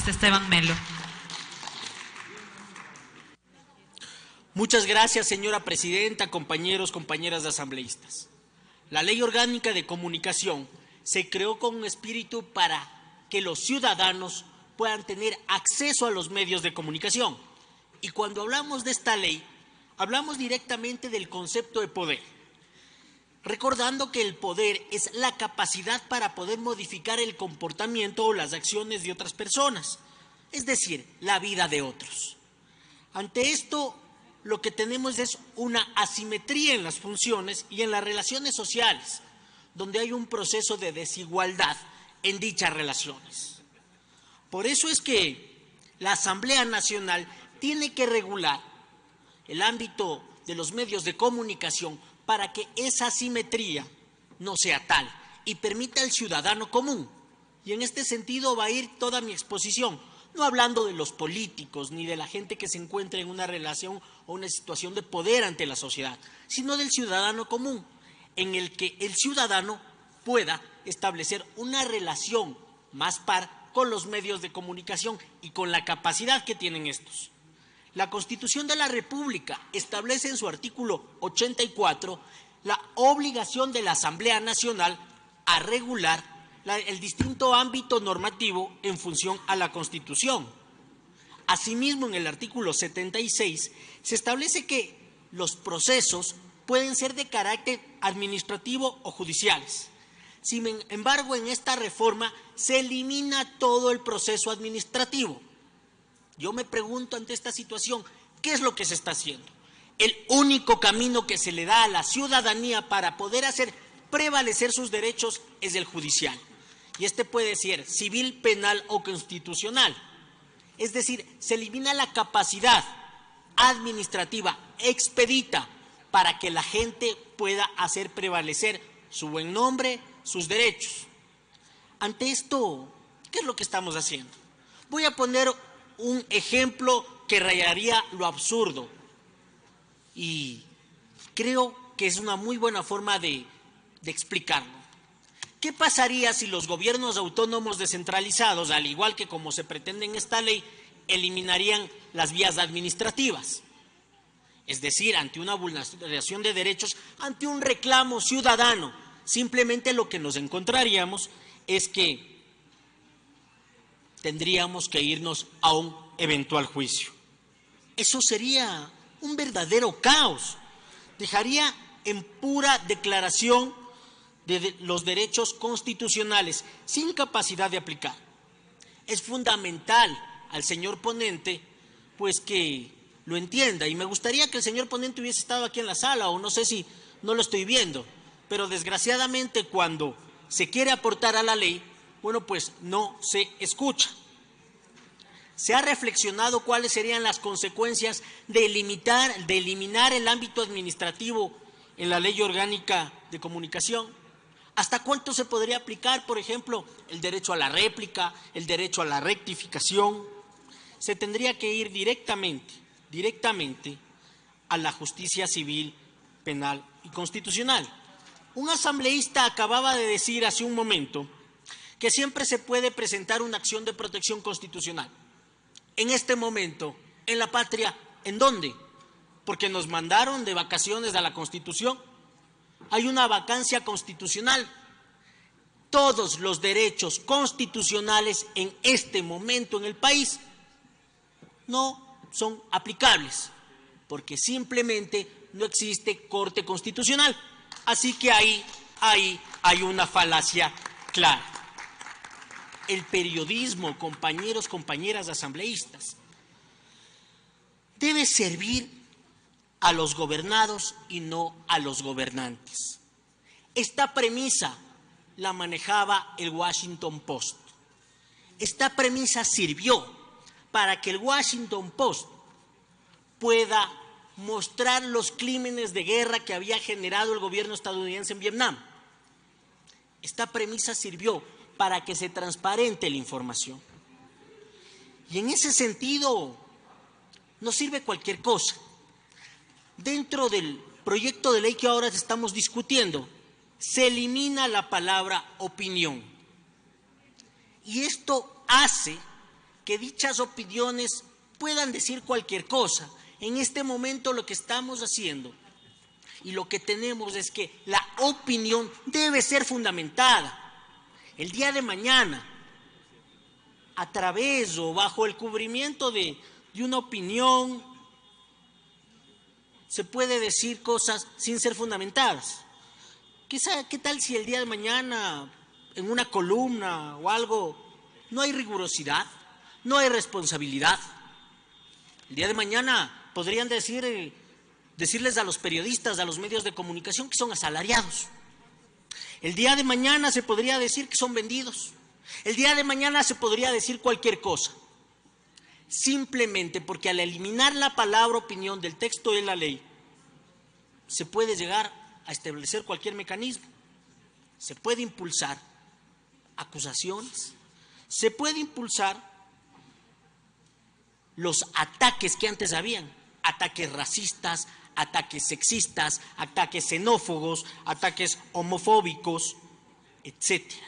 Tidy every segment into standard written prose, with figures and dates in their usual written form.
José Esteban Melo. Muchas gracias, señora presidenta, compañeros, compañeras de asambleístas. La Ley Orgánica de Comunicación se creó con un espíritu para que los ciudadanos puedan tener acceso a los medios de comunicación. Y cuando hablamos de esta ley, hablamos directamente del concepto de poder, recordando que el poder es la capacidad para poder modificar el comportamiento o las acciones de otras personas, es decir, la vida de otros. Ante esto, lo que tenemos es una asimetría en las funciones y en las relaciones sociales, donde hay un proceso de desigualdad en dichas relaciones. Por eso es que la Asamblea Nacional tiene que regular el ámbito de los medios de comunicación para que esa asimetría no sea tal y permita al ciudadano común. Y en este sentido va a ir toda mi exposición, no hablando de los políticos ni de la gente que se encuentra en una relación o una situación de poder ante la sociedad, sino del ciudadano común, en el que el ciudadano pueda establecer una relación más par con los medios de comunicación y con la capacidad que tienen estos. La Constitución de la República establece en su artículo 84 la obligación de la Asamblea Nacional a regular el distinto ámbito normativo en función a la Constitución. Asimismo, en el artículo 76 se establece que los procesos pueden ser de carácter administrativo o judiciales. Sin embargo, en esta reforma se elimina todo el proceso administrativo. Yo me pregunto ante esta situación, ¿qué es lo que se está haciendo? El único camino que se le da a la ciudadanía para poder hacer prevalecer sus derechos es el judicial. Y este puede ser civil, penal o constitucional. Es decir, se elimina la capacidad administrativa expedita para que la gente pueda hacer prevalecer su buen nombre, sus derechos. Ante esto, ¿qué es lo que estamos haciendo? Voy a poner un ejemplo que rayaría lo absurdo y creo que es una muy buena forma de explicarlo. ¿Qué pasaría si los gobiernos autónomos descentralizados, al igual que como se pretende en esta ley, eliminarían las vías administrativas? Es decir, ante una vulneración de derechos, ante un reclamo ciudadano, simplemente lo que nos encontraríamos es que tendríamos que irnos a un eventual juicio. Eso sería un verdadero caos. Dejaría en pura declaración de los derechos constitucionales sin capacidad de aplicar. Es fundamental al señor ponente pues que lo entienda, y me gustaría que el señor ponente hubiese estado aquí en la sala, o no sé si no lo estoy viendo, pero desgraciadamente cuando se quiere aportar a la ley, bueno, pues no se escucha. ¿Se ha reflexionado cuáles serían las consecuencias de eliminar el ámbito administrativo en la Ley Orgánica de Comunicación? ¿Hasta cuánto se podría aplicar, por ejemplo, el derecho a la réplica, el derecho a la rectificación? Se tendría que ir directamente a la justicia civil, penal y constitucional. Un asambleísta acababa de decir hace un momento que siempre se puede presentar una acción de protección constitucional. En este momento, en la patria, ¿en dónde? Porque nos mandaron de vacaciones a la Constitución. Hay una vacancia constitucional. Todos los derechos constitucionales en este momento en el país no son aplicables, porque simplemente no existe Corte Constitucional. Así que ahí hay una falacia clara. El periodismo, compañeros, compañeras asambleístas, debe servir a los gobernados y no a los gobernantes. Esta premisa la manejaba el Washington Post. Esta premisa sirvió para que el Washington Post pueda mostrar los crímenes de guerra que había generado el gobierno estadounidense en Vietnam. Esta premisa sirvió para que se transparente la información. Y en ese sentido, no sirve cualquier cosa. Dentro del proyecto de ley que ahora estamos discutiendo, se elimina la palabra opinión. Y esto hace que dichas opiniones puedan decir cualquier cosa. En este momento lo que estamos haciendo y lo que tenemos es que la opinión debe ser fundamentada. El día de mañana, a través o bajo el cubrimiento de una opinión, se puede decir cosas sin ser fundamentadas. ¿Qué tal si el día de mañana, en una columna o algo, no hay rigurosidad, no hay responsabilidad? El día de mañana podrían decirles a los periodistas, a los medios de comunicación, que son asalariados. El día de mañana se podría decir que son vendidos. El día de mañana se podría decir cualquier cosa. Simplemente porque al eliminar la palabra opinión del texto de la ley, se puede llegar a establecer cualquier mecanismo. Se puede impulsar acusaciones, se puede impulsar los ataques que antes habían, ataques racistas, ataques sexistas, ataques xenófobos, ataques homofóbicos, etcétera.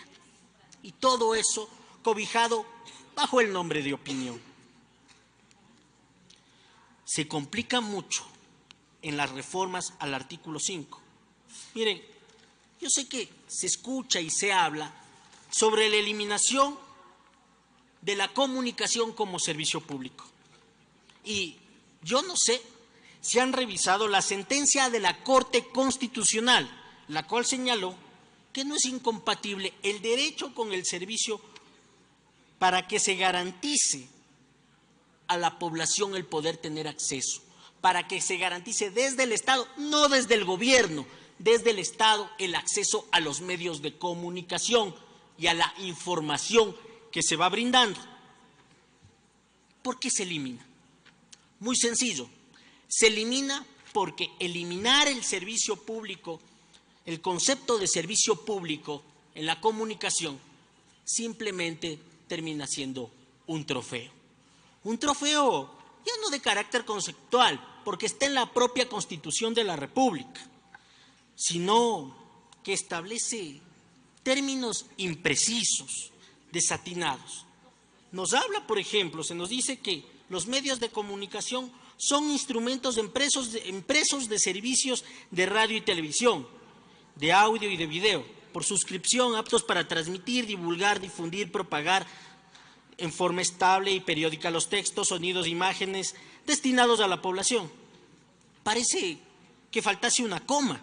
Y todo eso cobijado bajo el nombre de opinión. Se complica mucho en las reformas al artículo 5. Miren, yo sé que se escucha y se habla sobre la eliminación de la comunicación como servicio público. Y yo no sé si han revisado la sentencia de la Corte Constitucional, la cual señaló que no es incompatible el derecho con el servicio para que se garantice a la población el poder tener acceso, para que se garantice desde el Estado, no desde el gobierno, desde el Estado el acceso a los medios de comunicación y a la información que se va brindando. ¿Por qué se elimina? Muy sencillo, se elimina porque eliminar el servicio público, el concepto de servicio público en la comunicación, simplemente termina siendo un trofeo. Un trofeo ya no de carácter conceptual, porque está en la propia Constitución de la República, sino que establece términos imprecisos, desatinados. Nos habla, por ejemplo, se nos dice que los medios de comunicación son instrumentos impresos de servicios de radio y televisión, de audio y de video, por suscripción, aptos para transmitir, divulgar, difundir, propagar en forma estable y periódica los textos, sonidos e imágenes destinados a la población. Parece que faltase una coma,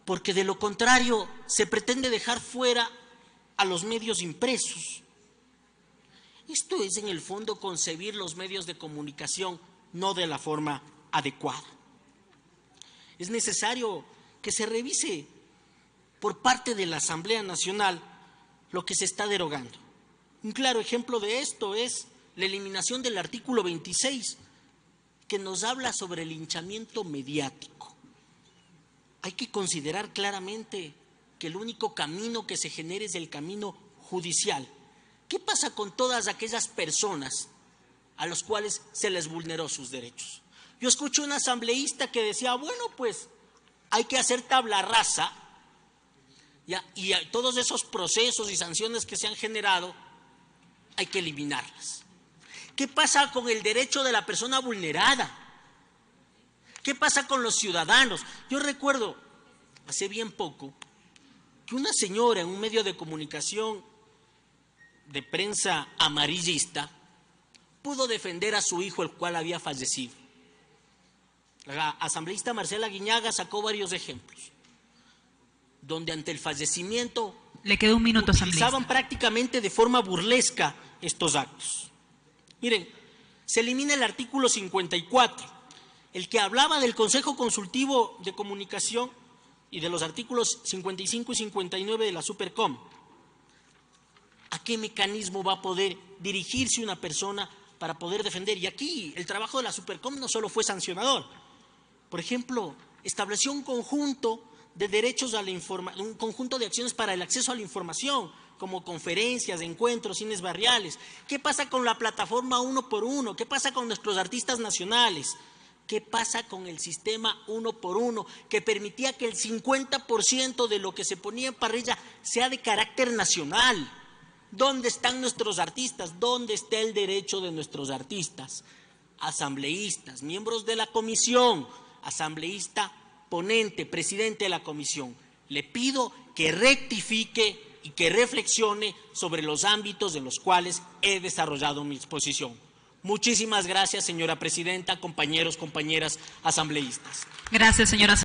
porque de lo contrario se pretende dejar fuera a los medios impresos. Esto es, en el fondo, concebir los medios de comunicación no de la forma adecuada. Es necesario que se revise por parte de la Asamblea Nacional lo que se está derogando. Un claro ejemplo de esto es la eliminación del artículo 26, que nos habla sobre el linchamiento mediático. Hay que considerar claramente que el único camino que se genere es el camino judicial. ¿Qué pasa con todas aquellas personas a las cuales se les vulneró sus derechos? Yo escuché a un asambleísta que decía, bueno, pues hay que hacer tabla rasa, ¿ya? Y todos esos procesos y sanciones que se han generado hay que eliminarlas. ¿Qué pasa con el derecho de la persona vulnerada? ¿Qué pasa con los ciudadanos? Yo recuerdo hace bien poco que una señora en un medio de comunicación de prensa amarillista pudo defender a su hijo, el cual había fallecido. La asambleísta Marcela Guiñaga sacó varios ejemplos donde ante el fallecimiento le quedó un minuto, utilizaban prácticamente de forma burlesca estos actos. Miren, se elimina el artículo 54, el que hablaba del Consejo Consultivo de Comunicación, y de los artículos 55 y 59 de la Supercom. ¿A qué mecanismo va a poder dirigirse una persona para poder defender? Y aquí el trabajo de la Supercom no solo fue sancionador. Por ejemplo, estableció un conjunto de derechos a la información, un conjunto de acciones para el acceso a la información, como conferencias, encuentros, cines barriales. ¿Qué pasa con la plataforma 1x1? ¿Qué pasa con nuestros artistas nacionales? ¿Qué pasa con el sistema 1x1 que permitía que el 50% de lo que se ponía en parrilla sea de carácter nacional? ¿Dónde están nuestros artistas? ¿Dónde está el derecho de nuestros artistas? Asambleístas, miembros de la comisión, asambleísta, ponente, presidente de la comisión, le pido que rectifique y que reflexione sobre los ámbitos en los cuales he desarrollado mi exposición. Muchísimas gracias, señora presidenta, compañeros, compañeras asambleístas. Gracias, señora.